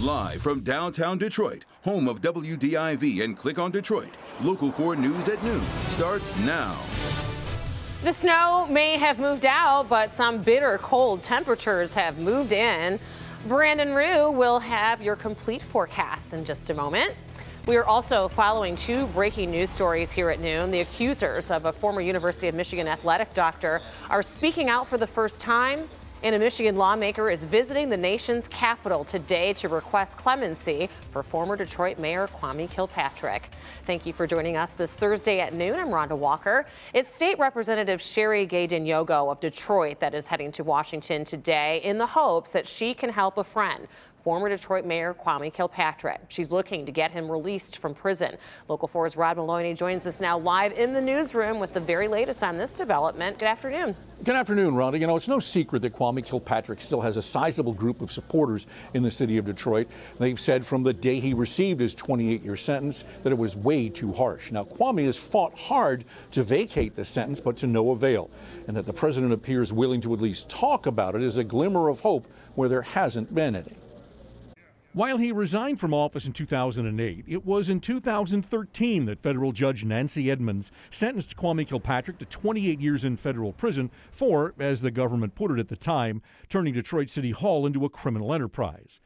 Live from downtown Detroit, home of WDIV and Click on Detroit, Local 4 News at noon starts now. The snow may have moved out, but some bitter cold temperatures have moved in. Brandon Rue will have your complete forecast in just a moment. We are also following two breaking news stories here at noon. The accusers of a former University of Michigan athletic doctor are speaking out for the first time, and a Michigan lawmaker is visiting the nation's capital today to request clemency for former Detroit Mayor Kwame Kilpatrick. Thank you for joining us this Thursday at noon. I'm Rhonda Walker. It's State Representative Sherry Gay Dinyogo of Detroit that is heading to Washington today in the hopes that she can help a friend, former Detroit Mayor Kwame Kilpatrick. She's looking to get him released from prison. Local 4's Rod Maloney joins us now live in the newsroom with the very latest on this development. Good afternoon. Good afternoon, Rhonda. You know, it's no secret that Kwame Kilpatrick still has a sizable group of supporters in the city of Detroit. They've said from the day he received his 28-year sentence that it was way too harsh. Now, Kwame has fought hard to vacate the sentence, but to no avail. And that the president appears willing to at least talk about it is a glimmer of hope where there hasn't been any. While he resigned from office in 2008, it was in 2013 that federal judge Nancy Edmonds sentenced Kwame Kilpatrick to 28 years in federal prison for, as the government put it at the time, turning Detroit City Hall into a criminal enterprise.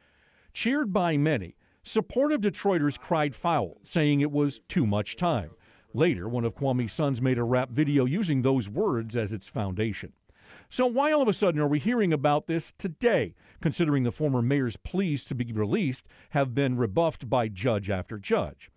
Cheered by many, supportive Detroiters cried foul, saying it was too much time. Later, one of Kwame's sons made a rap video using those words as its foundation. So why all of a sudden are we hearing about this today, considering the former mayor's pleas to be released have been rebuffed by judge after judge?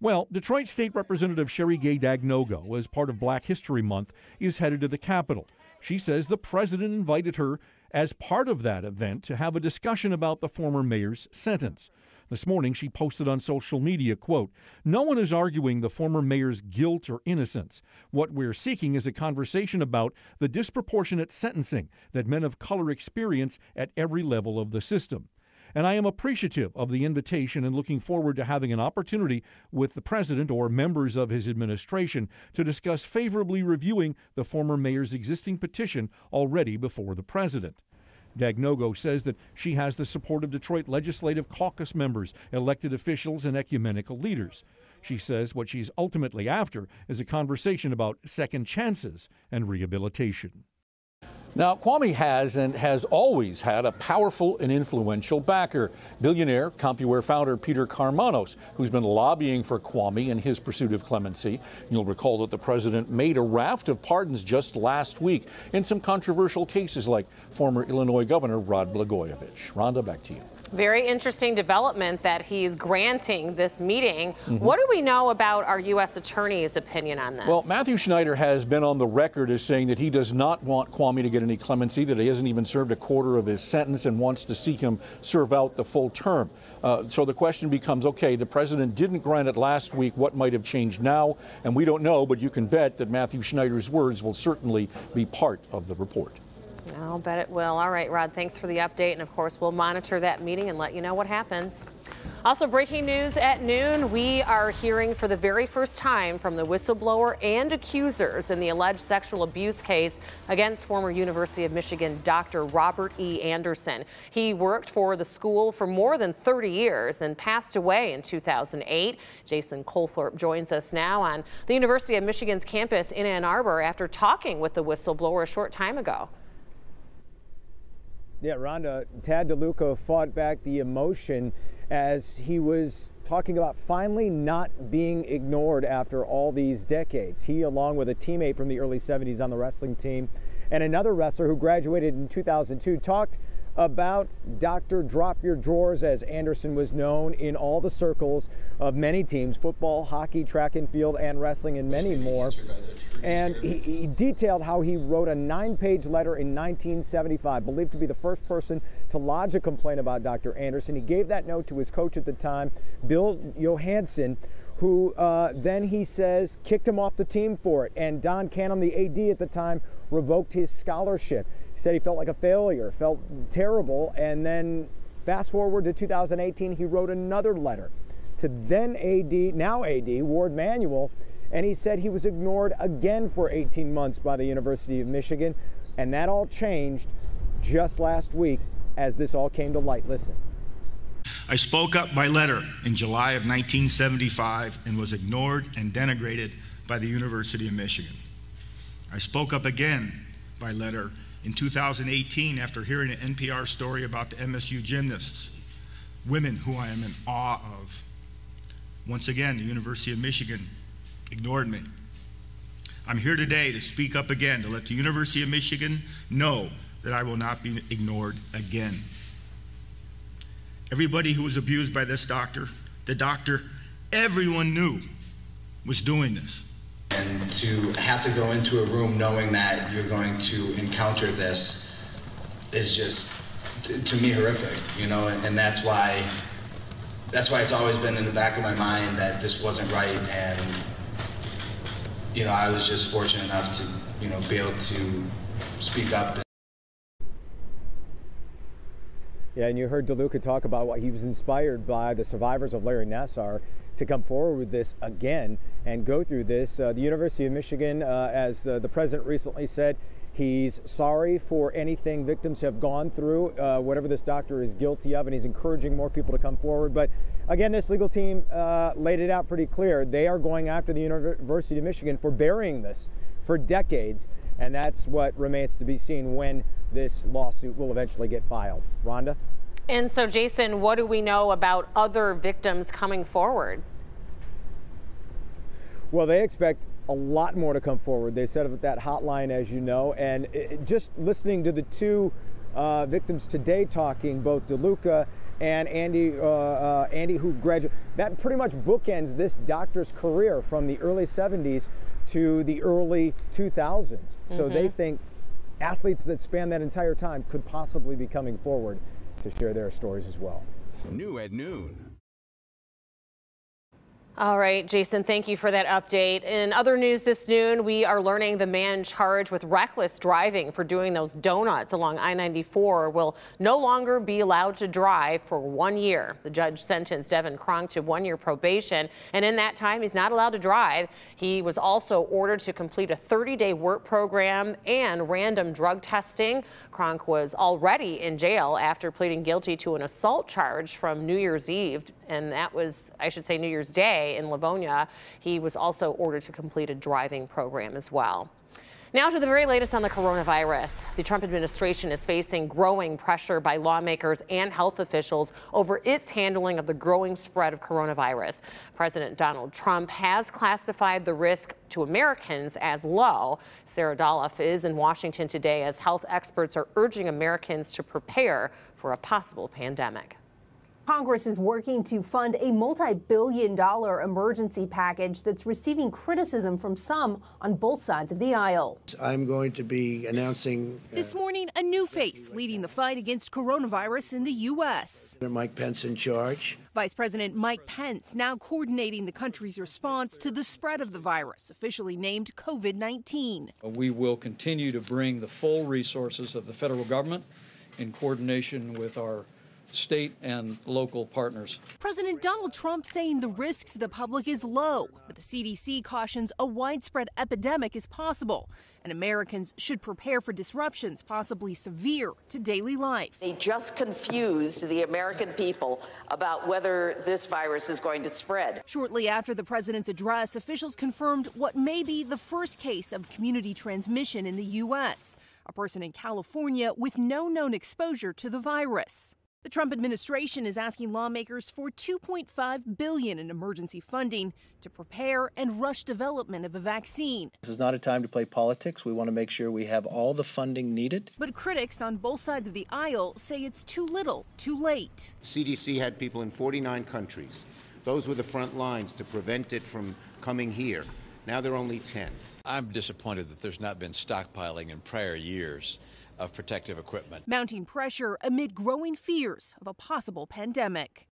Well, Detroit State Representative Sherry Gay Dinyogo, as part of Black History Month, is headed to the Capitol. She says the president invited her as part of that event to have a discussion about the former mayor's sentence. This morning, she posted on social media, quote, "No one is arguing the former mayor's guilt or innocence. What we're seeking is a conversation about the disproportionate sentencing that men of color experience at every level of the system. And I am appreciative of the invitation and looking forward to having an opportunity with the president or members of his administration to discuss favorably reviewing the former mayor's existing petition already before the president." Dinyogo says that she has the support of Detroit Legislative Caucus members, elected officials, and ecumenical leaders. She says what she's ultimately after is a conversation about second chances and rehabilitation. Now, Kwame has and has always had a powerful and influential backer, billionaire CompuWare founder Peter Karmanos, who's been lobbying for Kwame in his pursuit of clemency. You'll recall that the president made a raft of pardons just last week in some controversial cases like former Illinois Governor Rod Blagojevich. Rhonda, back to you. Very interesting development that he's granting this meeting. What do we know about our U.S. Attorney's opinion on this? Well, Matthew Schneider has been on the record as saying that he does not want Kwame to get any clemency, that he hasn't even served a quarter of his sentence and wants to see him serve out the full term. So the question becomes, okay, the president didn't grant it last week. What might have changed now? And we don't know, but you can bet that Matthew Schneider's words will certainly be part of the report. I'll bet it will. All right, Rod, thanks for the update. And of course, we'll monitor that meeting and let you know what happens. Also breaking news at noon, we are hearing for the very first time from the whistleblower and accusers in the alleged sexual abuse case against former University of Michigan Dr. Robert E. Anderson. He worked for the school for more than 30 years and passed away in 2008. Jason Colthorpe joins us now on the University of Michigan's campus in Ann Arbor after talking with the whistleblower a short time ago. Yeah, Rhonda, Tad DeLuca fought back the emotion as he was talking about finally not being ignored after all these decades. He, along with a teammate from the early 70s on the wrestling team and another wrestler who graduated in 2002, talked about Dr. Drop Your Drawers, as Anderson was known in all the circles of many teams, football, hockey, track and field, and wrestling, and many more. And he detailed how he wrote a 9-page letter in 1975, believed to be the first person to lodge a complaint about Dr. Anderson. He gave that note to his coach at the time, Bill Johansson, who then, he says, kicked him off the team for it. And Don Cannon, the AD at the time, revoked his scholarship. He said he felt like a failure, felt terrible. And then fast forward to 2018, he wrote another letter to then AD, now AD, Ward Manuel, and he said he was ignored again for 18 months by the University of Michigan. And that all changed just last week as this all came to light. Listen. I spoke up by letter in July of 1975 and was ignored and denigrated by the University of Michigan. I spoke up again by letter in 2018 after hearing an NPR story about the MSU gymnasts, women who I am in awe of. Once again, the University of Michigan ignored me. I'm here today to speak up again, to let the University of Michigan know that I will not be ignored again. Everybody who was abused by this doctor, the doctor everyone knew was doing this. And to have to go into a room knowing that you're going to encounter this is just, to me, horrific, you know, and that's why it's always been in the back of my mind that this wasn't right. And, you know, I was just fortunate enough to, you know, be able to speak up. Yeah, and you heard DeLuca talk about what he was inspired by the survivors of Larry Nassar to come forward with this again and go through this. The University of Michigan, as the president recently said, he's sorry for anything victims have gone through, whatever this doctor is guilty of, and he's encouraging more people to come forward. But again, this legal team laid it out pretty clear. They are going after the University of Michigan for burying this for decades, and that's what remains to be seen when this lawsuit will eventually get filed. Rhonda? And so, Jason, what do we know about other victims coming forward? Well, they expect a lot more to come forward. They set up that hotline, as you know, and just listening to the two victims today talking, both DeLuca and Andy, who graduated, that pretty much bookends this doctor's career from the early 70s to the early 2000s. So they think athletes that span that entire time could possibly be coming forward to share their stories as well. New at noon. All right, Jason, thank you for that update. In other news this noon, we are learning the man charged with reckless driving for doing those donuts along I-94 will no longer be allowed to drive for 1 year. The judge sentenced Devin Cronk to 1 year probation, and in that time, he's not allowed to drive. He was also ordered to complete a 30-day work program and random drug testing. Cronk was already in jail after pleading guilty to an assault charge from New Year's Eve, and that was, I should say, New Year's Day in Livonia. He was also ordered to complete a driving program as well. Now to the very latest on the coronavirus. The Trump administration is facing growing pressure by lawmakers and health officials over its handling of the growing spread of coronavirus. President Donald Trump has classified the risk to Americans as low. Sarah Doloff is in Washington today as health experts are urging Americans to prepare for a possible pandemic. Congress is working to fund a multi-billion-dollar emergency package that's receiving criticism from some on both sides of the aisle. I'm going to be announcing this morning a new face leading the fight against coronavirus in the U.S. Mike Pence in charge. Vice President Mike Pence now coordinating the country's response to the spread of the virus, officially named COVID-19. We will continue to bring the full resources of the federal government in coordination with our state and local partners. President Donald Trump saying the risk to the public is low, but the CDC cautions a widespread epidemic is possible, and Americans should prepare for disruptions, possibly severe, to daily life. They just confused the American people about whether this virus is going to spread. Shortly after the president's address, officials confirmed what may be the first case of community transmission in the U.S., a person in California with no known exposure to the virus. The Trump administration is asking lawmakers for $2.5 billion in emergency funding to prepare and rush development of a vaccine. This is not a time to play politics. We want to make sure we have all the funding needed. But critics on both sides of the aisle say it's too little, too late. CDC had people in 49 countries. Those were the front lines to prevent it from coming here. Now there are only 10. I'm disappointed that there's not been stockpiling in prior years of protective equipment. Mounting pressure amid growing fears of a possible pandemic.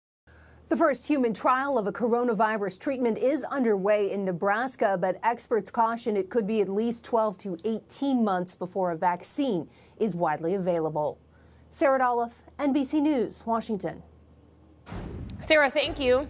The first human trial of a coronavirus treatment is underway in Nebraska, but experts caution it could be at least 12 to 18 months before a vaccine is widely available. Sarah Doloff, NBC News, Washington. Sarah, thank you.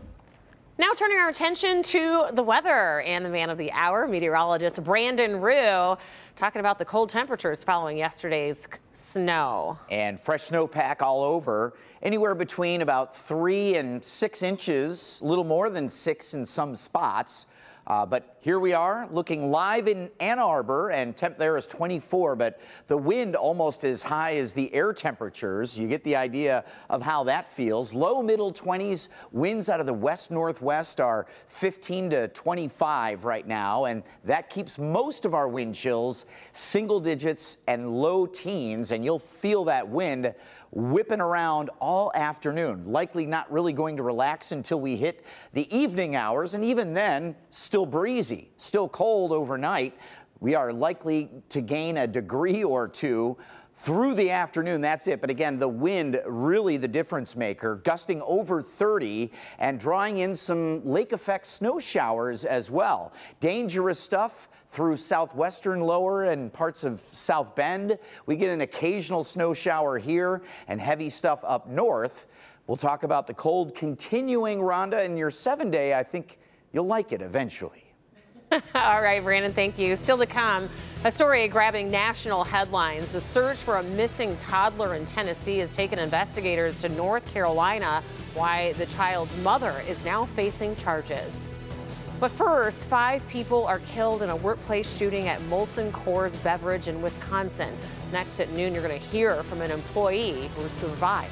Now turning our attention to the weather and the man of the hour, meteorologist Brandon Rue, talking about the cold temperatures following yesterday's snow. And fresh snowpack all over, anywhere between about 3 and 6 inches, a little more than 6 in some spots. But here we are looking live in Ann Arbor, and temp there is 24, but the wind almost as high as the air temperatures. You get the idea of how that feels. Low middle 20s, winds out of the west-northwest are 15 to 25 right now, and that keeps most of our wind chills single digits and low teens, and you'll feel that wind whipping around all afternoon. Likely not really going to relax until we hit the evening hours, and even then, still breezy, still cold overnight. We are likely to gain a degree or two through the afternoon. That's it. But again, the wind really the difference maker, gusting over 30 and drawing in some lake effect snow showers as well. Dangerous stuff through southwestern lower and parts of South Bend. We get an occasional snow shower here and heavy stuff up north. We'll talk about the cold continuing, Rhonda, in your 7-day. I think you'll like it eventually. All right, Brandon, thank you. Still to come, a story grabbing national headlines. The search for a missing toddler in Tennessee has taken investigators to North Carolina, why the child's mother is now facing charges. But first, 5 people are killed in a workplace shooting at Molson Coors Beverage in Wisconsin. Next at noon, you're going to hear from an employee who survived.